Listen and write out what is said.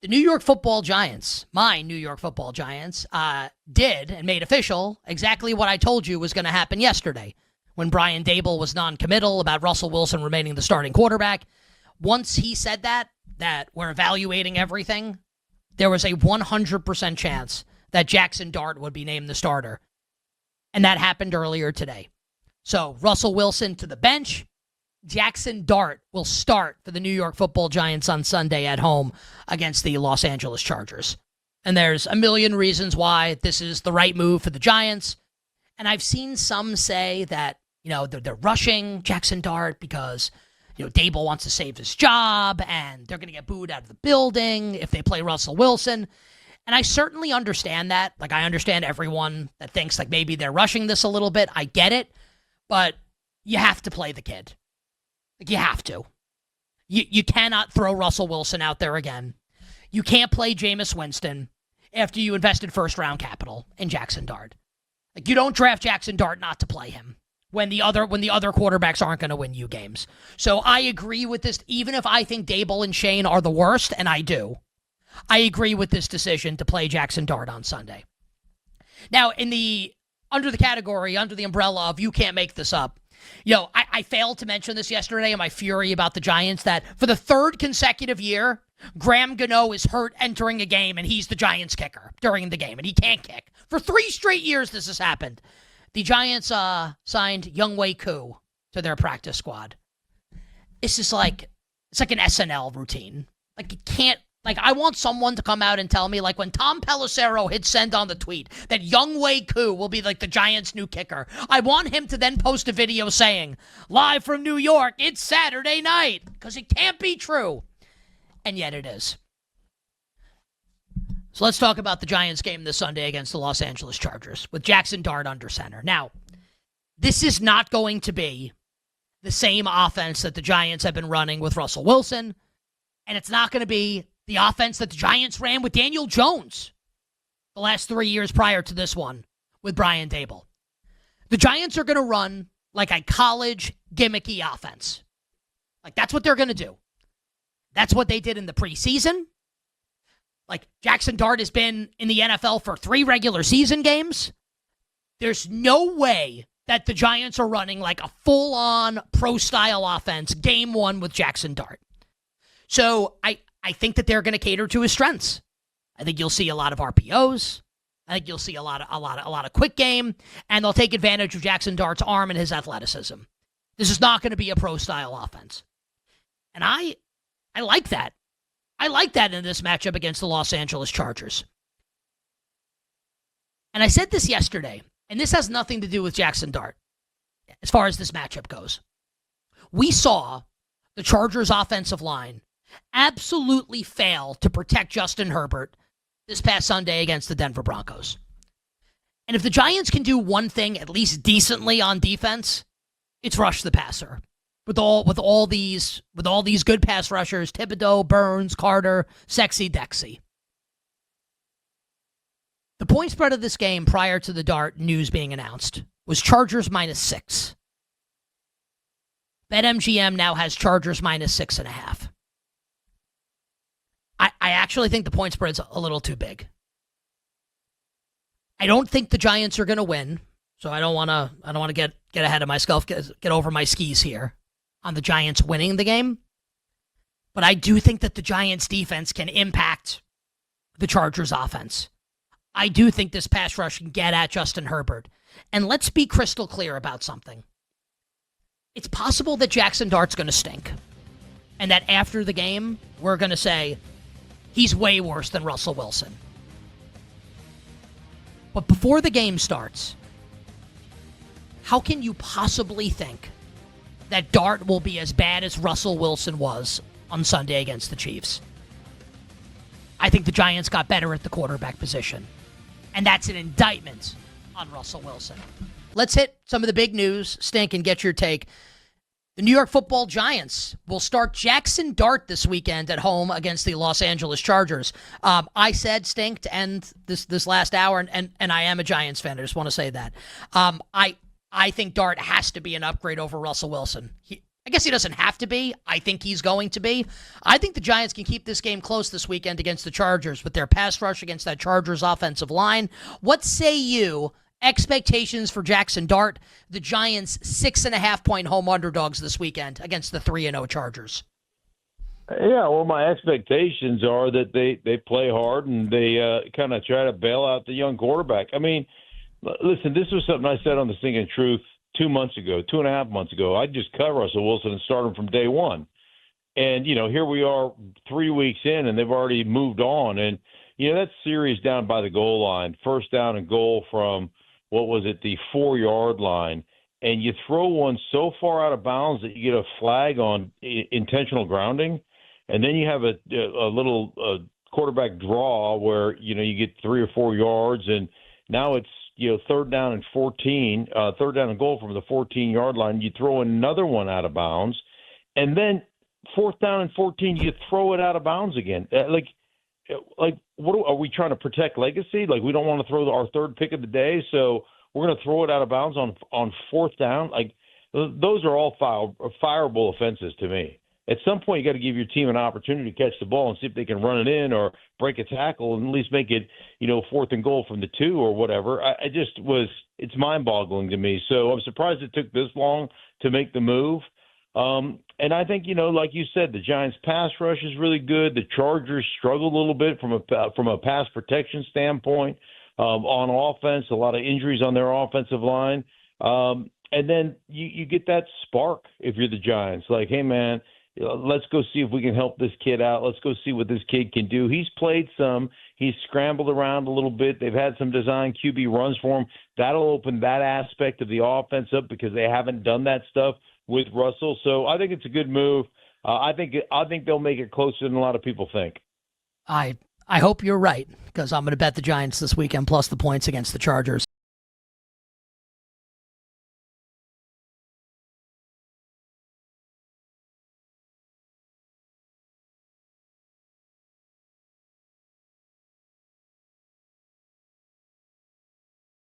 The New York Football Giants, my New York Football Giants, did and made official exactly what I told you was going to happen yesterday when Brian Daboll was non-committal about Russell Wilson remaining the starting quarterback. Once he said that we're evaluating everything, there was a 100% chance that Jaxson Dart would be named the starter. And that happened earlier today. So Russell Wilson to the bench. Jaxson Dart will start for the New York Football Giants on Sunday at home against the Los Angeles Chargers. And there's a million reasons why this is the right move for the Giants. And I've seen some say that, they're rushing Jaxson Dart because, Daboll wants to save his job and they're going to get booed out of the building if they play Russell Wilson. And I certainly understand that. Like, I understand everyone that thinks like maybe they're rushing this a little bit. I get it. But you have to play the kid. Like, you have to. You cannot throw Russell Wilson out there again. You can't play Jameis Winston after you invested first-round capital in Jaxson Dart. Like, you don't draft Jaxson Dart not to play him when the other quarterbacks aren't going to win you games. So I agree with this, even if I think Daboll and Shane are the worst, and I do. I agree with this decision to play Jaxson Dart on Sunday. Now, under the umbrella of you can't make this up, I failed to mention this yesterday in my fury about the Giants, that for the third consecutive year, Graham Gano is hurt entering a game, and he's the Giants kicker during the game, and he can't kick. For 3 straight years this has happened. The Giants signed Younghoe Koo to their practice squad. It's like an SNL routine. Like, it can't. Like, I want someone to come out and tell me, like, when Tom Pelissero hit send on the tweet, that Younghoe Koo will be, like, the Giants' new kicker. I want him to then post a video saying, live from New York, it's Saturday night, because it can't be true. And yet it is. So let's talk about the Giants game this Sunday against the Los Angeles Chargers with Jaxson Dart under center. Now, this is not going to be the same offense that the Giants have been running with Russell Wilson, and it's not going to be the offense that the Giants ran with Daniel Jones the last 3 years prior to this one with Brian Daboll. The Giants are going to run like a college gimmicky offense. Like, that's what they're going to do. That's what they did in the preseason. Like, Jaxson Dart has been in the NFL for 3 regular season games. There's no way that the Giants are running like a full-on pro-style offense game one with Jaxson Dart. So I think that they're going to cater to his strengths. I think you'll see a lot of RPOs. I think you'll see a lot of quick game, and they'll take advantage of Jaxson Dart's arm and his athleticism. This is not going to be a pro-style offense. And I like that. I like that in this matchup against the Los Angeles Chargers. And I said this yesterday, and this has nothing to do with Jaxson Dart as far as this matchup goes. We saw the Chargers' offensive line absolutely fail to protect Justin Herbert this past Sunday against the Denver Broncos. And if the Giants can do one thing at least decently on defense, it's rush the passer. With all these good pass rushers, Thibodeau, Burns, Carter, Sexy Dexy. The point spread of this game prior to the Dart news being announced was Chargers -6. BetMGM now has Chargers -6.5. I actually think the point spread's a little too big. I don't think the Giants are going to win, so I don't want to get ahead of myself, get over my skis here on the Giants winning the game. But I do think that the Giants defense can impact the Chargers offense. I do think this pass rush can get at Justin Herbert. And let's be crystal clear about something. It's possible that Jaxson Dart's going to stink. And that after the game, we're going to say, he's way worse than Russell Wilson. But before the game starts, how can you possibly think that Dart will be as bad as Russell Wilson was on Sunday against the Chiefs? I think the Giants got better at the quarterback position. And that's an indictment on Russell Wilson. Let's hit some of the big news. Stink, and get your take. The New York Football Giants will start Jaxson Dart this weekend at home against the Los Angeles Chargers. I said, Stink, to end this last hour, and I am a Giants fan. I just want to say that. I think Dart has to be an upgrade over Russell Wilson. I guess he doesn't have to be. I think he's going to be. I think the Giants can keep this game close this weekend against the Chargers with their pass rush against that Chargers offensive line. What say you? Expectations for Jaxson Dart, the Giants 6.5-point home underdogs this weekend against the 3-0 Chargers. Yeah, well, my expectations are that they play hard and they kind of try to bail out the young quarterback. I mean, listen, this was something I said on the Singing Truth 2 months ago, 2.5 months ago. I'd just cut Russell Wilson and start him from day one. And, here we are 3 weeks in, and they've already moved on. And, that series down by the goal line, first down and goal from, the 4-yard line, and you throw one so far out of bounds that you get a flag on intentional grounding, and then you have a little quarterback draw where, you get 3 or 4 yards, and now it's, third down and 14, third down and goal from the 14-yard line. You throw another one out of bounds, and then fourth down and 14, you throw it out of bounds again. What are we trying to protect legacy? Like, we don't want to throw our third pick of the day, so we're going to throw it out of bounds on fourth down. Like, those are all fireable offenses to me. At some point, you got to give your team an opportunity to catch the ball and see if they can run it in or break a tackle and at least make it, fourth and goal from the 2 or whatever. It's mind-boggling to me. So I'm surprised it took this long to make the move. And I think, like you said, the Giants' pass rush is really good. The Chargers struggled a little bit from a pass protection standpoint on offense. A lot of injuries on their offensive line. And then you get that spark if you're the Giants. Like, hey, man, let's go see if we can help this kid out. Let's go see what this kid can do. He's played some. He's scrambled around a little bit. They've had some design QB runs for him. That'll open that aspect of the offense up because they haven't done that stuff with Russell. So I think it's a good move. I think they'll make it closer than a lot of people think. I hope you're right because I'm going to bet the Giants this weekend plus the points against the Chargers.